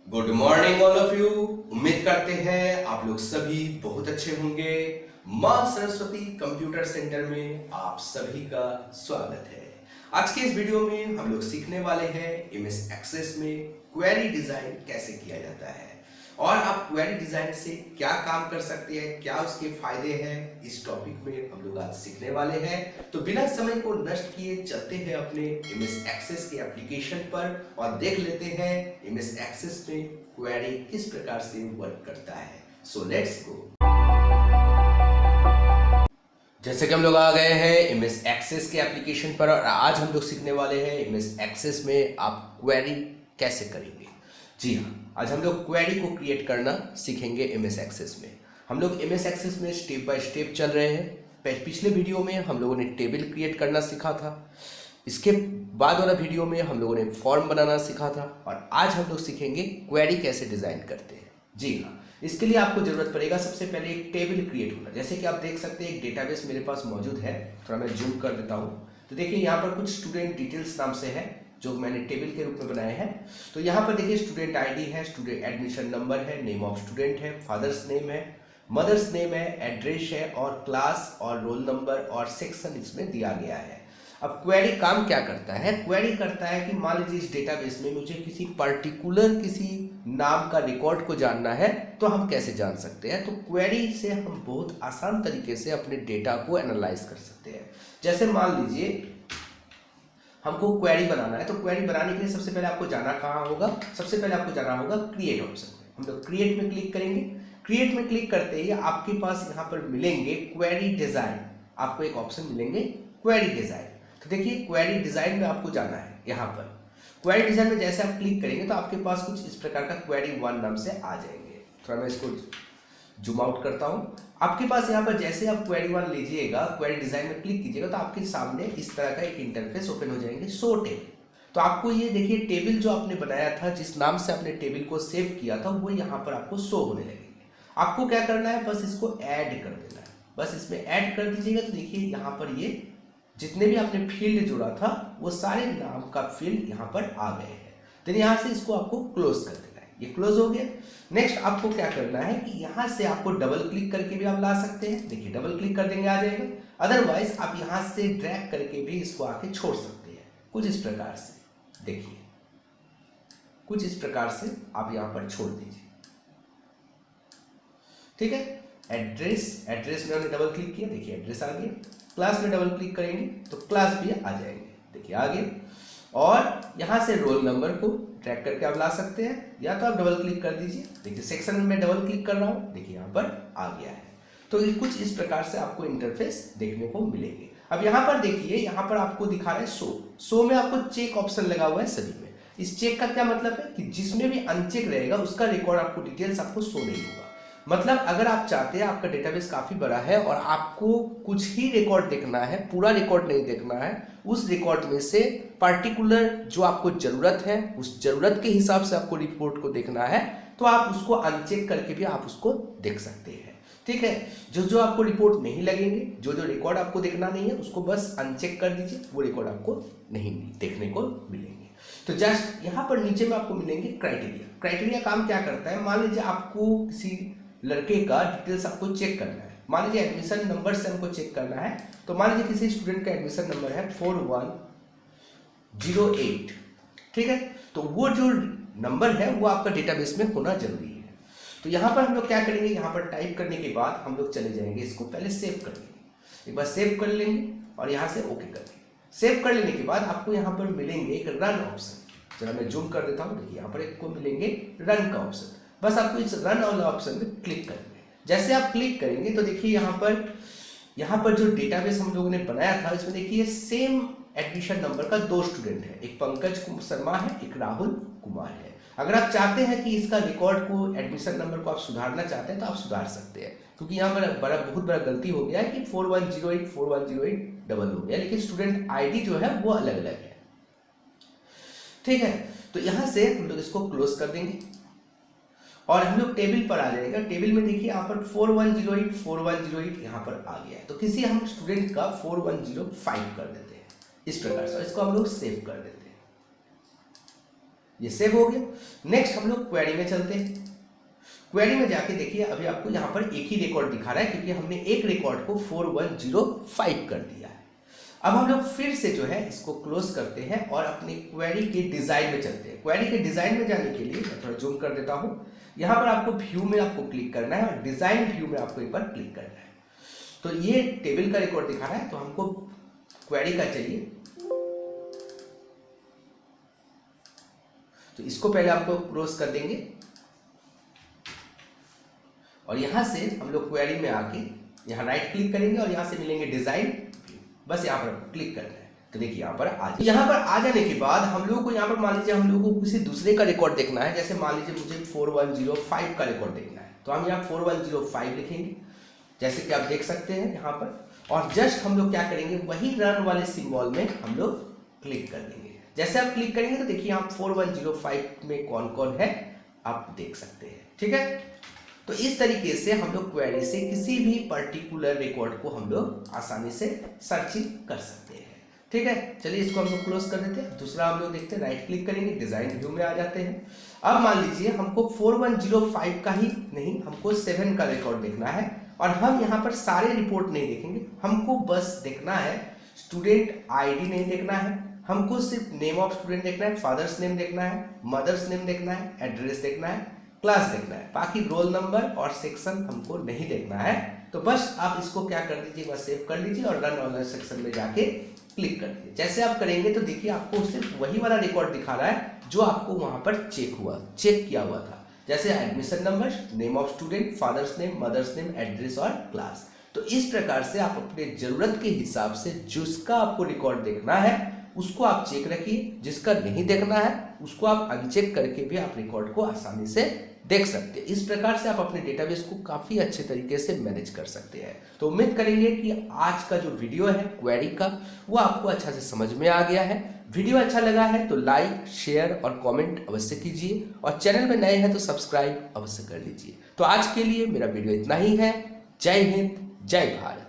Good morning all of you. उम्मीद करते हैं आप लोग सभी बहुत अच्छे होंगे। मां सरस्वती कंप्यूटर सेंटर में आप सभी का स्वागत है। आज के इस वीडियो में हम लोग सीखने वाले हैं एमएस एक्सेस में क्वेरी डिजाइन कैसे किया जाता है और आप क्वेरी डिजाइन से क्या काम कर सकते हैं, क्या उसके फायदे हैं, इस टॉपिक में हम लोग आज सीखने वाले हैं। तो बिना समय को नष्ट किए चलते हैं अपने एमएस एक्सेस के एप्लीकेशन पर और देख लेते हैं एमएस एक्सेस में क्वेरी किस प्रकार से वर्क करता है। So let's go. जैसे कि हम लोग आ गए हैं एमएस एक्सेस के एप्लीकेशन पर और आज हम लोग सीखने वाले हैं एमएस एक्सेस में आप क्वेरी कैसे करेंगे। जी हाँ, आज हम लोग क्वेरी को क्रिएट करना सीखेंगे एमएस एक्सेस में। हम लोग एमएस एक्सेस में स्टेप बाय स्टेप चल रहे हैं। पिछले वीडियो में हम लोगों ने टेबल क्रिएट करना सीखा था, इसके बाद वाला वीडियो में हम लोगों ने फॉर्म बनाना सीखा था और आज हम लोग सीखेंगे क्वेरी कैसे डिजाइन करते हैं। जी हाँ, इसके लिए आपको जरूरत पड़ेगा सबसे पहले एक टेबल क्रिएट होना। जैसे कि आप देख सकते हैं एक डेटाबेस मेरे पास मौजूद है, थोड़ा मैं जूम कर देता हूँ। तो देखिए यहाँ पर कुछ स्टूडेंट डिटेल्स नाम से है जो मैंने टेबल के रूप में बनाए हैं। तो यहाँ पर देखिए स्टूडेंट आईडी है, स्टूडेंट एडमिशन नंबर है, नेम ऑफ स्टूडेंट है, फादर्स नेम है, मदर्स नेम है, एड्रेस है और क्लास और रोल नंबर और सेक्शन इसमें दिया गया है। अब क्वेरी काम क्या करता है? क्वेरी करता है कि मान लीजिए इस डेटाबेस में मुझे किसी पर्टिकुलर किसी नाम का रिकॉर्ड को जानना है तो हम कैसे जान सकते हैं? तो क्वेरी से हम बहुत आसान तरीके से अपने डेटा को एनालाइज कर सकते हैं। जैसे मान लीजिए हमको क्वेरी बनाना है, तो क्वेरी बनाने के लिए सबसे पहले आपको जाना कहाँ होगा? सबसे पहले आपको जाना होगा क्रिएट ऑप्शन में। हम लोग क्रिएट में क्लिक करेंगे। क्रिएट में क्लिक करते ही आपके पास यहाँ पर मिलेंगे क्वेरी डिजाइन। आपको एक ऑप्शन मिलेंगे क्वेरी डिजाइन। तो देखिए क्वेरी डिजाइन में आपको जाना है। यहाँ पर क्वेरी डिजाइन में जैसे आप क्लिक करेंगे तो आपके पास कुछ इस प्रकार का क्वेरी 1 नाम से आ जाएंगे। थोड़ा मैं इसको जूम आउट करता हूँ। आपके पास यहाँ पर जैसे आप क्वेरी 1 लीजिएगा, क्वेरी डिजाइन में क्लिक कीजिएगा तो आपके सामने इस तरह का एक इंटरफेस ओपन हो जाएंगे, शो टेबल। तो आपको ये देखिए टेबल जो आपने बनाया था, जिस नाम से आपने टेबल को सेव किया था, वो यहाँ पर आपको शो होने लगेंगे। आपको क्या करना है? बस इसको ऐड कर देना है। बस इसमें ऐड कर दीजिएगा तो देखिए यहाँ पर ये जितने भी आपने फील्ड जोड़ा था वो सारे नाम का फील्ड यहाँ पर आ गए हैं। तो यहाँ से इसको आपको क्लोज कर देना है। ये क्लोज हो गया। नेक्स्ट आपको क्या करना है कि यहाँ से आपको डबल क्लिक करके भी आप ला सकते हैं। देखिए डबल क्लिक कर देंगे आ जाएगा। अदरवाइज आप यहाँ से ड्रैग करके भी इसको आके छोड़ सकते हैं कुछ इस प्रकार से। देखिए कुछ इस प्रकार से आप यहाँ पर छोड़ दीजिए, ठीक है। एड्रेस में हमने डबल क्लिक किया, देखिए एड्रेस आ गया। क्लास में डबल क्लिक करेंगे तो क्लास भी आ जाएंगे, देखिए आगे। और यहाँ से रोल नंबर को ड्रैग करके आप ला सकते हैं, या तो आप डबल क्लिक कर दीजिए। देखिए सेक्शन में मैं डबल क्लिक कर रहा हूँ, देखिए यहाँ पर आ गया है। तो ये कुछ इस प्रकार से आपको इंटरफेस देखने को मिलेंगे। अब यहाँ पर देखिए, यहाँ पर आपको दिखा रहा है शो में आपको चेक ऑप्शन लगा हुआ है सभी में। इस चेक का क्या मतलब है कि जिसमें भी अनचेक रहेगा उसका रिकॉर्ड आपको डिटेल्स आपको शो नहीं होगा। मतलब अगर आप चाहते हैं, आपका डेटाबेस काफी बड़ा है और आपको कुछ ही रिकॉर्ड देखना है, पूरा रिकॉर्ड नहीं देखना है, उस रिकॉर्ड में से पर्टिकुलर जो आपको जरूरत है उस जरूरत के हिसाब से आपको रिपोर्ट को देखना है, तो आप उसको अनचेक करके भी आप उसको देख सकते हैं, ठीक है। जो जो आपको रिपोर्ट नहीं लगेंगे, जो जो रिकॉर्ड आपको देखना नहीं है, उसको बस अनचेक कर दीजिए, वो रिकॉर्ड आपको नहीं देखने को मिलेंगे। तो जस्ट यहाँ पर नीचे में आपको मिलेंगे क्राइटेरिया। क्राइटेरिया काम क्या करता है? मान लीजिए आपको किसी लड़के का डिटेल्स आपको चेक करना है। मान लीजिए एडमिशन नंबर से हमको चेक करना है, तो मान लीजिए किसी स्टूडेंट का एडमिशन नंबर है 4108, ठीक है। तो वो जो नंबर है वो आपका डेटाबेस में होना जरूरी है। तो यहाँ पर हम लोग क्या करेंगे, यहाँ पर टाइप करने के बाद हम लोग चले जाएंगे, इसको पहले सेव कर लेंगे। एक बार सेव कर लेंगे और यहाँ से ओके कर लेंगे। सेव कर लेने के बाद आपको यहाँ पर मिलेंगे एक रन ऑप्शन। जरा मैं जूम कर देता हूँ, देखिए यहाँ पर एक को मिलेंगे रन का ऑप्शन। बस आपको इस रन वाला ऑप्शन में क्लिक करेंगे। जैसे आप क्लिक करेंगे तो देखिए यहाँ पर जो डेटाबेस हम लोगों ने बनाया था, इसमें देखिए सेम एडमिशन नंबर का 2 स्टूडेंट है, एक पंकज शर्मा है, एक राहुल कुमार है। अगर आप चाहते हैं कि इसका रिकॉर्ड को, एडमिशन नंबर को आप सुधारना चाहते हैं तो आप सुधार सकते हैं, क्योंकि यहाँ पर बहुत बड़ा गलती हो गया है कि 4108 डबल हो गया, लेकिन स्टूडेंट आईडी जो है वो अलग अलग है, ठीक है। तो यहाँ से हम लोग इसको क्लोज कर देंगे और हम लोग टेबल पर आ जाएगा। टेबल में देखिए यहाँ पर 4108 यहाँ पर आ गया है। तो किसी हम स्टूडेंट का 4105 कर देते हैं इस प्रकार से, इसको हम लोग सेव कर देते हैं। ये सेव हो गया। नेक्स्ट हम लोग क्वेरी में चलते हैं। क्वेरी में जाके देखिए अभी आपको यहाँ पर एक ही रिकॉर्ड दिखा रहा है क्योंकि हमने एक रिकॉर्ड को 4105 कर दिया है। अब हम लोग फिर से जो है इसको क्लोज करते हैं और अपनी क्वेरी के डिजाइन में चलते हैं। क्वेरी के डिजाइन में जाने के लिए मैं थोड़ा जूम कर देता हूँ। यहाँ पर आपको व्यू में आपको क्लिक करना है और डिजाइन व्यू में आपको एक बार क्लिक करना है। तो ये टेबल का रिकॉर्ड दिखा रहा है, तो हमको क्वेरी का चाहिए, तो इसको पहले आपको क्लोज कर देंगे और यहां से हम लोग क्वेरी में आके यहाँ राइट क्लिक करेंगे और यहाँ से मिलेंगे डिजाइन व्यू, बस यहाँ पर क्लिक करना है। तो देखिए यहाँ पर आ जाए। यहाँ पर आ जाने के बाद हम लोगों को यहाँ पर मान लीजिए हम लोगों को किसी दूसरे का रिकॉर्ड देखना है, जैसे मान लीजिए मुझे 4105 का रिकॉर्ड देखना है, तो हम यहाँ 4105 लिखेंगे जैसे कि आप देख सकते हैं यहाँ पर, और जस्ट हम लोग क्या करेंगे वही रन वाले सिंबल में हम लोग क्लिक कर देंगे। जैसे आप क्लिक करेंगे तो देखिए यहाँ 4105 में कौन कौन है आप देख सकते हैं। ठीक है, तो इस तरीके से हम लोग क्वेरी से किसी भी पर्टिकुलर रिकॉर्ड को हम लोग आसानी से सर्चिंग कर सकते हैं। ठीक है, चलिए इसको हम लोग क्लोज कर देते हैं। दूसरा हम लोग देखते हैं, राइट क्लिक करेंगे, डिजाइन व्यू में आ जाते हैं। अब मान लीजिए हमको 4105 का ही नहीं, हमको 7 का रिकॉर्ड देखना है और हम यहाँ पर सारे रिपोर्ट नहीं देखेंगे, हमको बस देखना है स्टूडेंट आईडी नहीं देखना है, हमको सिर्फ नेम ऑफ स्टूडेंट देखना है, फादर्स नेम देखना है, मदर्स नेम देखना है, एड्रेस देखना है, क्लास देखना है, बाकी रोल नंबर और सेक्शन हमको नहीं देखना है। तो बस आप इसको क्या कर दीजिए, बस सेव कर लीजिए और रन ऑनलाइन सेक्शन में जाके क्लिक कर दीजिए। जैसे आप करेंगे तो देखिए आपको सिर्फ वही वाला रिकॉर्ड दिखा रहा है जो आपको वहां पर चेक किया हुआ था, जैसे admission number, name of student, father's name, mother's name, address और क्लास। तो इस प्रकार से आप अपने जरूरत के हिसाब से जिसका आपको रिकॉर्ड देखना है उसको आप चेक रखिए, जिसका नहीं देखना है उसको आप अनचेक करके भी आप रिकॉर्ड को आसानी से देख सकते हैं। इस प्रकार से आप अपने डेटाबेस को काफी अच्छे तरीके से मैनेज कर सकते हैं। तो उम्मीद करेंगे कि आज का जो वीडियो है क्वेरी का वो आपको अच्छा से समझ में आ गया है। वीडियो अच्छा लगा है तो लाइक, शेयर और कमेंट अवश्य कीजिए और चैनल में नए हैं तो सब्सक्राइब अवश्य कर लीजिए। तो आज के लिए मेरा वीडियो इतना ही है। जय हिंद, जय भारत।